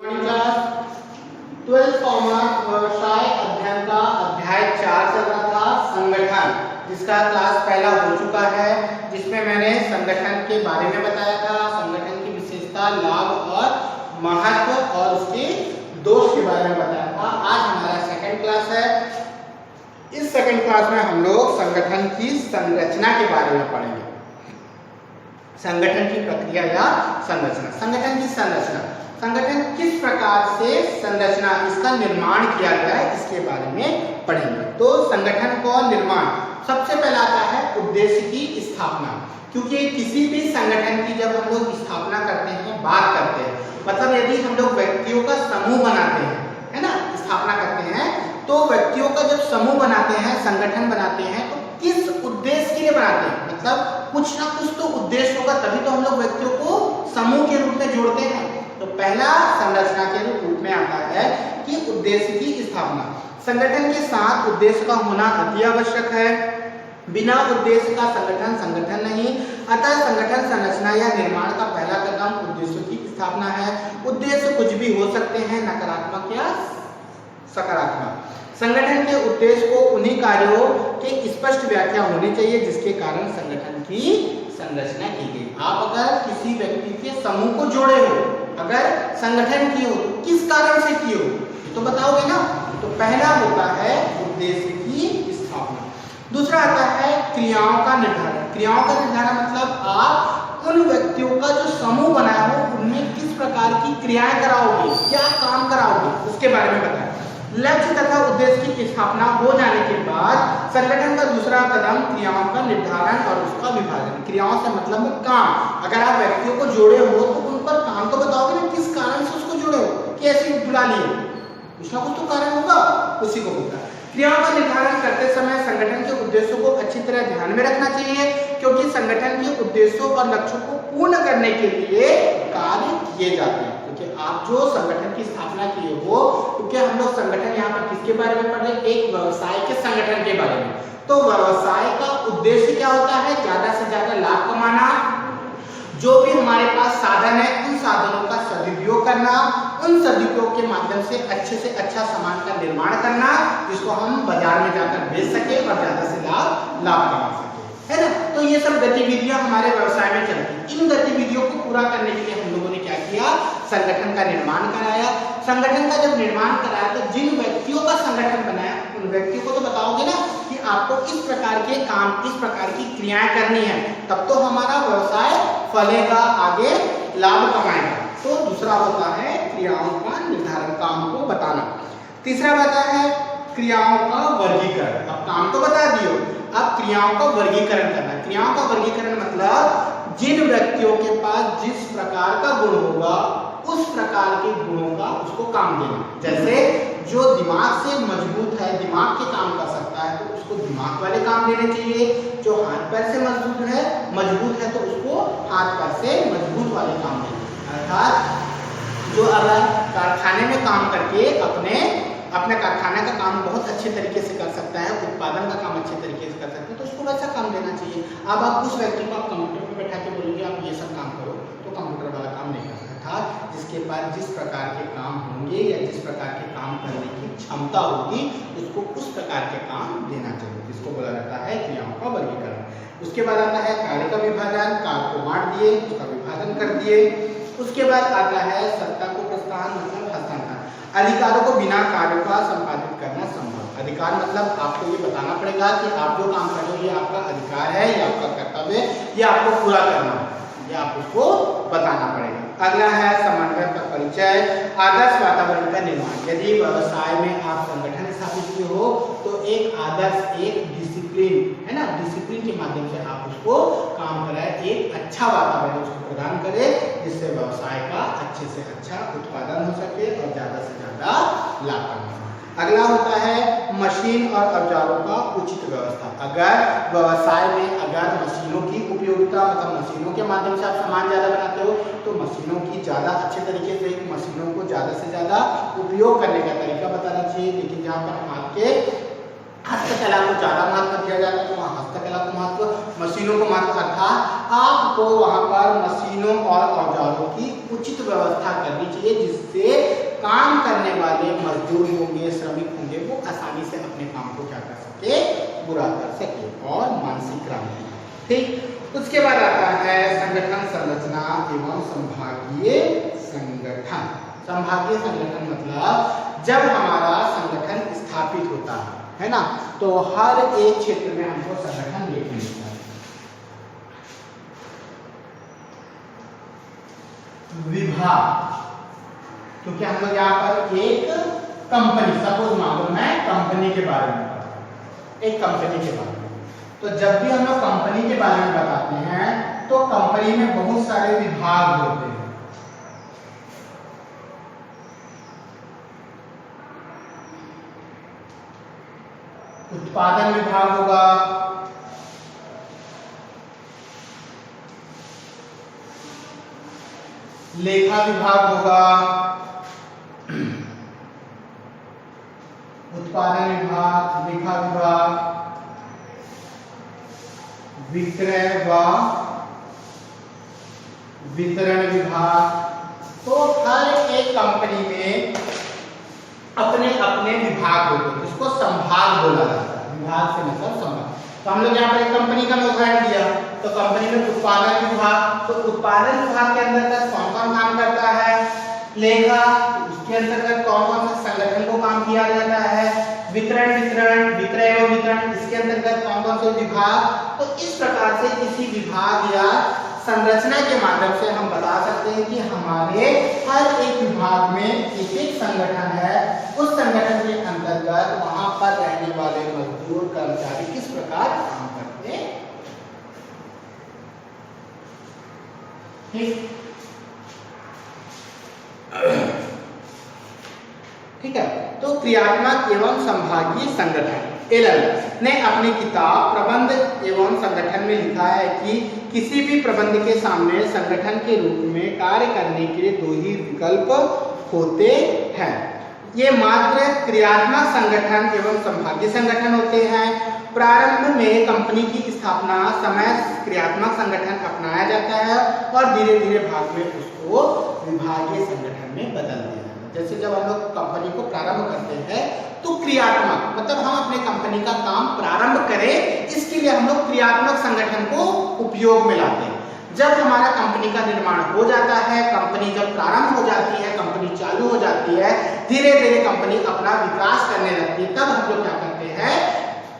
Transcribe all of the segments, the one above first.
Class 12 commerce व्यवसाय अध्ययन का अध्याय 4 चल रहा था संगठन, जिसका क्लास पहला हो चुका है, जिसमें मैंने संगठन के बारे में बताया था, संगठन की विशेषता, लाभ और महत्व और उसके दोष के बारे में बताया था। आज हमारा सेकंड क्लास है। इस सेकंड क्लास में हम लोग संगठन की संरचना के बारे में पढ़ेंगे। संगठन की प्रक्रिया या संरचना। संगठन की संरचना, संगठन किस प्रकार से संरचना, इसका निर्माण किया गया है, इसके बारे में पढ़ेंगे। तो संगठन का निर्माण सबसे पहला आता है उद्देश्य की स्थापना, क्योंकि किसी भी संगठन की जब हम लोग स्थापना करते हैं, बात करते हैं, मतलब यदि हम लोग व्यक्तियों का समूह बनाते हैं, है ना, स्थापना करते हैं, तो व्यक्तियों का जब समूह बनाते हैं, संगठन बनाते हैं, तो किस उद्देश्य के लिए बनाते हैं, मतलब कुछ ना कुछ तो उद्देश्य होगा, तभी तो हम लोग व्यक्तियों को समूह के रूप में जोड़ते हैं। तो पहला संरचना के रूप में आता है कि उद्देश्य की स्थापना। संगठन के साथ उद्देश्य का होना अति आवश्यक है। बिना उद्देश्य का संगठन संगठन नहीं। अतः संगठन संरचना या निर्माण का पहला कदम उद्देश्य की स्थापना है। उद्देश्य कुछ भी हो सकते हैं, नकारात्मक या सकारात्मक। संगठन के उद्देश्य को उन्हीं कार्यों की स्पष्ट व्याख्या होनी चाहिए जिसके कारण संगठन की संरचना की गई। आप अगर किसी व्यक्ति के समूह को जोड़े हो, अगर संगठन किए हो, तो किस कारण से किए हो तो बताओगे ना। तो पहला होता है उद्देश्य की स्थापना। दूसरा आता है क्रियाओं का निर्धारण। क्रियाओं का निर्धारण मतलब आप उन व्यक्तियों का जो समूह बनाया हो, उनमें किस प्रकार की क्रियाएं कराओगे, क्या काम कराओगे, उसके बारे में बताएं। लक्ष्य तथा उद्देश्य की स्थापना हो जाने के बाद संगठन का दूसरा कदम क्रियाओं का निर्धारण और उसका विभाजन। क्रियाओं से मतलब काम। अगर आप व्यक्तियों को जोड़े हो तो उन पर काम तो बताओगे ना, किस कारण से उसको जोड़े हो, कैसे बुला लिए, कुछ ना कुछ तो कारण होगा, उसी को बोलता है। क्रियाओं का निर्धारण करते समय संगठन के उद्देश्यों को अच्छी तरह ध्यान में रखना चाहिए, क्योंकि संगठन के उद्देश्यों और लक्ष्यों को पूर्ण करने के लिए कार्य किए जाते हैं। क्योंकि आप जो संगठन की स्थापना किए हो, क्योंकि हम लोग संगठन यहाँ पर किसके बारे में पढ़ रहे हैं, एक व्यवसाय के संगठन के बारे में। तो व्यवसाय का उद्देश्य क्या होता है, ज्यादा से ज्यादा लाभ कमाना। जो भी हमारे पास साधन है, उन साधनों का सदुपयोग करना, उन सदुपयोग के माध्यम से अच्छे सामान का निर्माण करना, जिसको हम बाजार में जाकर बेच सके और ज्यादा से लाभ कमा सके, है ना। तो ये सब गतिविधियां हमारे व्यवसाय में चलती। इन गतिविधियों को पूरा करने के लिए हम लोगों ने क्या किया, संगठन का निर्माण कराया। संगठन का जब निर्माण कराया तो जिन व्यक्तियों का संगठन बनाया, उन व्यक्तियों को तो बताओगे ना कि आपको इस प्रकार के काम, इस प्रकार की क्रियाएं करनी है, तब तो हमारा व्यवसाय फलेगा, आगे लाभ कमाएगा। तो दूसरा होता है क्रियाओं का निर्धारण, काम को बताना। तीसरा होता है क्रियाओं का वर्गीकरण। अब काम तो बता दियो, अब क्रियाओं का वर्गीकरण करना। क्रियाओं का वर्गीकरण मतलब जिन व्यक्तियों के पास जिस प्रकार का गुण होगा, उस प्रकार के गुणों का उसको काम देना। जैसे जो दिमाग से मजबूत है, दिमाग के काम कर सकता है, तो उसको दिमाग वाले काम देने चाहिए। जो हाथ पैर से मजबूत है तो उसको हाथ पैर से मजबूत वाले काम देने। अर्थात जो अगर कारखाने में काम करके अपने कारखाने का काम बहुत अच्छे तरीके से कर सकता है, उत्पादन का काम अच्छे तरीके से कर सकता है, तो उसको वैसा काम देना चाहिए। अब आप उस व्यक्ति को आप कंप्यूटर पर बैठा के बोलोगे आप ये सब काम करो, तो कंप्यूटर वाला काम नहीं कर सकता। अर्थात जिसके पास जिस प्रकार के काम होंगे या जिस प्रकार के काम करने की क्षमता होगी, उसको उस प्रकार के काम देना चाहिए, जिसको बोला जाता है क्रियाओं का वर्गीकरण। उसके बाद आता है कार्य का विभाजन। कार्य को बांट दिए, उसका विभाजन कर दिए। उसके बाद आता है सत्ता को प्रस्थान, मतलब हस्तांतरण। अधिकारों को बिना कार्य का संपादित करना संभव। अधिकार मतलब आपको ये बताना पड़ेगा कि आप जो काम कर रहे हो ये आपका अधिकार है, ये आपका कर्तव्य है, ये आपको पूरा करना है, ये आप उसको बताना पड़ेगा। अगला है समन्वय का परिचय, आदर्श वातावरण का निर्माण। यदि व्यवसाय में आप संगठन स्थापित किए हो तो एक आदर्श, एक डिसिप्लिन, है ना, डिसिप्लिन के माध्यम से आप उसको काम कराए, एक अच्छा वातावरण उसको प्रदान करें, जिससे व्यवसाय का अच्छे से अच्छा उत्पादन हो सके और ज्यादा से ज्यादा लाभ कमा सके। अगला होता है मशीन और औजारों का उचित व्यवस्था। अगर व्यवसाय में अगर मशीनों की उपयोगिता, मतलब मशीनों के माध्यम से आप सामान ज्यादा बनाते हो, तो मशीनों की ज्यादा अच्छे तरीके से, मशीनों को ज्यादा से ज्यादा उपयोग करने का तरीका बताना चाहिए। लेकिन जहाँ पर आपके हस्तकला को ज्यादा महत्व दिया जाता है, तो वहाँ हस्तकला को महत्व, मशीनों को महत्व, अर्थात आपको वहाँ पर मशीनों और औजारों की उचित व्यवस्था करनी चाहिए, जिससे काम करने वाले मजदूर होंगे, श्रमिक होंगे, वो आसानी से अपने काम को क्या कर सके, पूरा कर सके। और मानसिक क्रांति, ठीक। उसके बाद आता है संगठन संरचना एवं संभागीय संगठन। संभागीय संगठन मतलब जब हमारा संगठन स्थापित होता है ना, तो हर एक क्षेत्र में हमको संगठन देखने मिलता है। विभाग, क्योंकि हम लोग यहाँ पर एक कंपनी, सपोज मान लो मैं कंपनी के बारे में बताता हूँ, एक कंपनी के बारे में, तो जब भी हम लोग कंपनी के बारे में बताते हैं तो कंपनी में बहुत सारे विभाग होते हैं। उत्पादन विभाग होगा, लेखा विभाग होगा, उत्पादन विभाग, लेखा विभाग, विक्रय व वितरण विभाग। तो हर एक कंपनी में अपने अपने विभाग होते हैं, इसको संभाग बोला जाता है। विभाग से मतलब संभाग। तो हम लोग यहाँ पर एक कंपनी का उदाहरण दिया, तो कंपनी में उत्पादन विभाग, तो उत्पादन विभाग के अंतर्गत कौन कौन काम करता है, लेखा, उसके अंतर्गत कौन कौन से संगठन को काम किया जाता है, वितरण, विक्रय एवं वितरण, इसके अंतर्गत कौन कौन से विभाग। तो इस प्रकार से किसी विभाग या संरचना के माध्यम से हम बता सकते हैं कि हमारे हर एक विभाग में एक एक संगठन है, उस संगठन के अंतर्गत वहां पर रहने वाले मजदूर, कर्मचारी किस प्रकार काम करते हैं। ठीक है। तो क्रियात्मक एवं संभागीय संगठन, एलन ने अपनी किताब प्रबंध एवं संगठन में लिखा है कि किसी भी प्रबंध के सामने संगठन के रूप में कार्य करने के लिए दो ही विकल्प होते हैं। ये मात्र क्रियात्मक संगठन एवं संभागीय संगठन होते हैं। प्रारंभ में कंपनी की स्थापना समय क्रियात्मक संगठन अपनाया जाता है और धीरे धीरे भाग में उसको विभागीय संगठन में बदल दिया जाता है। जैसे जब हम लोग कंपनी को प्रारंभ करते हैं तो क्रियात्मक मतलब हम अपने कंपनी का काम प्रारंभ करें, इसके लिए हम लोग क्रियात्मक संगठन को उपयोग में लाते हैं। जब हमारा कंपनी का निर्माण हो जाता है, कंपनी जब प्रारंभ हो जाती है, कंपनी चालू हो जाती है, धीरे धीरे कंपनी अपना विकास करने लगती है, तब हम लोग क्या करते हैं,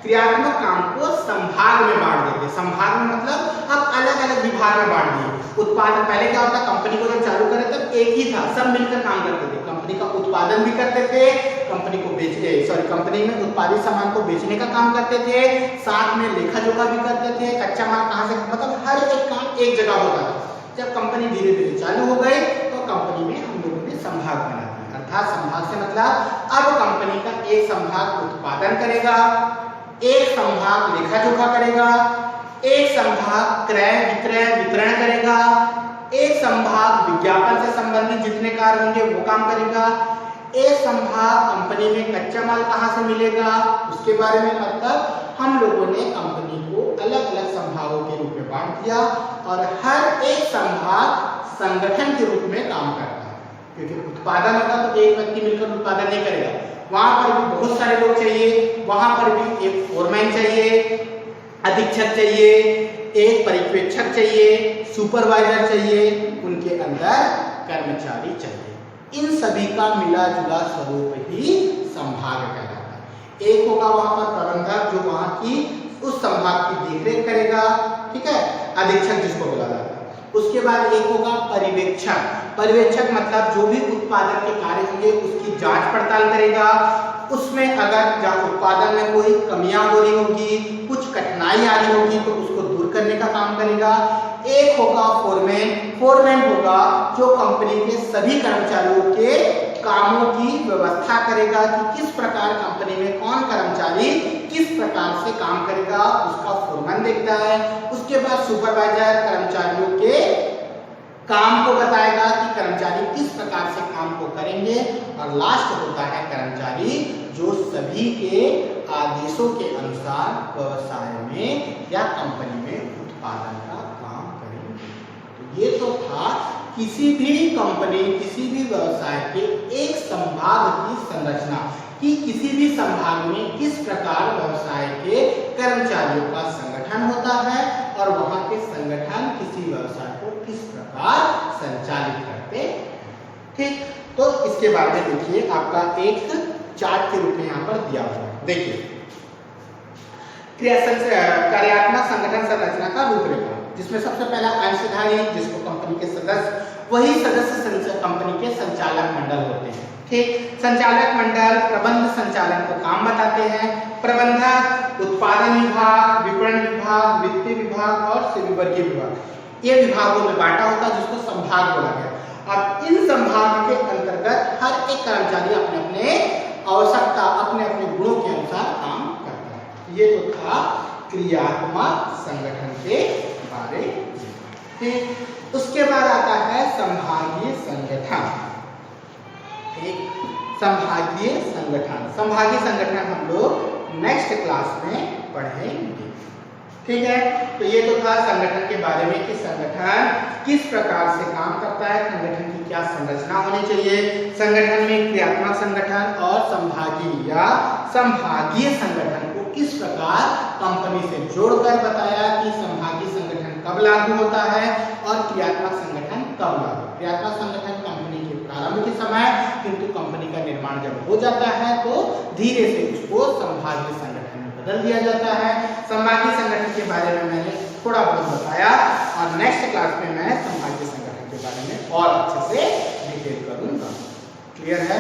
क्रियात्मक काम को संभाग में बांट देते हैं। संभाग में मतलब अब अलग अलग विभाग में बांट दिए। उत्पादन, पहले क्या होता, कंपनी को जब चालू करे तब एक ही था, सब मिलकर काम करते थे। कंपनी का उत्पादन भी करते थे, कंपनी को कंपनी में उत्पादित सामान को बेचने का काम करते थे, साथ में लेखा जोखा भी करते थे, कच्चा माल कहाँ से, मतलब हर एक काम एक जगह होता था। जब कंपनी धीरे धीरे चालू हो गई तो कंपनी में हम लोगों ने संभाग बना दिया। अर्थात संभाग से मतलब अब कंपनी का एक संभाग उत्पादन करेगा, एक संभाग लेखा जोखा करेगा, एक संभाग क्रय विक्रय वितरण करेगा, एक संभाग विज्ञापन से संबंधित जितने कार्य होंगे वो काम करेगा, एक संभाग कंपनी में कच्चा माल कहाँ से मिलेगा उसके बारे में। मतलब हम लोगों ने कंपनी को अलग अलग संभागों के रूप में बांट दिया और हर एक संभाग संगठन के रूप में काम करता है। क्योंकि उत्पादन होगा तो एक व्यक्ति मिलकर उत्पादन नहीं करेगा, वहां पर भी बहुत सारे लोग चाहिए, वहां पर भी एक फोरमैन चाहिए, अधीक्षक चाहिए, एक परिप्रेक्षक चाहिए, सुपरवाइजर चाहिए, उनके अंदर कर्मचारी चाहिए। इन सभी का मिला जुला स्वरूप ही संभाग कहलाता है। एक होगा वहां पर प्रबंधक जो वहां की उस संभाग की देखरेख करेगा, ठीक है, अधीक्षक जिसको बोला जाता है। उसके बाद एक होगा पर्यवेक्षक। पर्यवेक्षक मतलब जो भी उत्पादन के कार्य होंगे उसकी जांच पड़ताल करेगा, उसमें अगर उत्पादन में कोई कमियां हो रही होगी, कुछ कठिनाई आ रही होगी तो उसको दूर करने का काम करेगा। एक होगा फोरमैन। फोरमैन होगा जो कंपनी के सभी कर्मचारियों के कामों की व्यवस्था करेगा कि किस प्रकार कंपनी में कौन कर्मचारी किस प्रकार से काम करेगा, उसका फोरमैन देखता है। उसके बाद सुपरवाइजर कर्मचारियों के काम को बताएगा कि कर्मचारी किस प्रकार से काम को करेंगे। और लास्ट होता है कर्मचारी जो सभी के आदेशों के अनुसार व्यवसाय में या कंपनी में उत्पादन का काम करेंगे। तो ये तो था किसी भी कंपनी, किसी भी व्यवसाय के एक संभाग की संरचना, कि किसी भी संभाग में किस प्रकार व्यवसाय के कर्मचारियों का संगठन होता है और वहां के संगठन किसी व्यवसाय को किस प्रकार संचालित करते हैं। ठीक, तो इसके बारे में देखिए, आपका एक चार्ट के रूप में यहाँ पर दिया हुआ है। देखिए, कार्यात्मक संगठन संरचना का रूपरेखा, जिसमें सबसे पहला अंशधारी, जिसको कंपनी के सदस्य, वही सदस्य कंपनी के संचालक मंडल होते हैं। ठीक, संचालक मंडल प्रबंध संचालन का काम बताते हैं। प्रबंधक उत्पादन विभाग, विपणन विभाग, वित्तीय विभाग और सेवावर्गीय विभाग, ये विभागों में बांटा होता है, जिसको संभाग बोला गया। अब इन संभाग के अंतर्गत हर एक कर्मचारी अपने अपने आवश्यकता, अपने अपने गुणों के अनुसार काम करता है। ये तो था क्रियात्मक संगठन के बारे में। ठीक, उसके बाद आता है संभागीय संगठन। ठीक, संभागीय संगठन, संभागीय संगठन हम लोग नेक्स्ट क्लास में पढ़ेंगे। ठीक है, तो ये तो था संगठन के बारे में कि संगठन किस प्रकार से काम करता है, संगठन की क्या संरचना होनी चाहिए, संगठन में क्रियात्मक संगठन और संभागीय या संभागीय संगठन को किस प्रकार कंपनी से जोड़कर बताया कि संभागीय संगठन कब लागू होता है और क्रियात्मक संगठन कब लागू। क्रियात्मक संगठन कंपनी के प्रारंभ के समय, किंतु कंपनी का निर्माण जब हो जाता है तो धीरे से उसको संभागीय संगठन में बदल दिया जाता है। संभागीय संगठन के बारे में मैंने थोड़ा बहुत बताया और नेक्स्ट क्लास में मैं संभागीय संगठन के बारे में और अच्छे से डिटेल करूंगा। क्लियर है?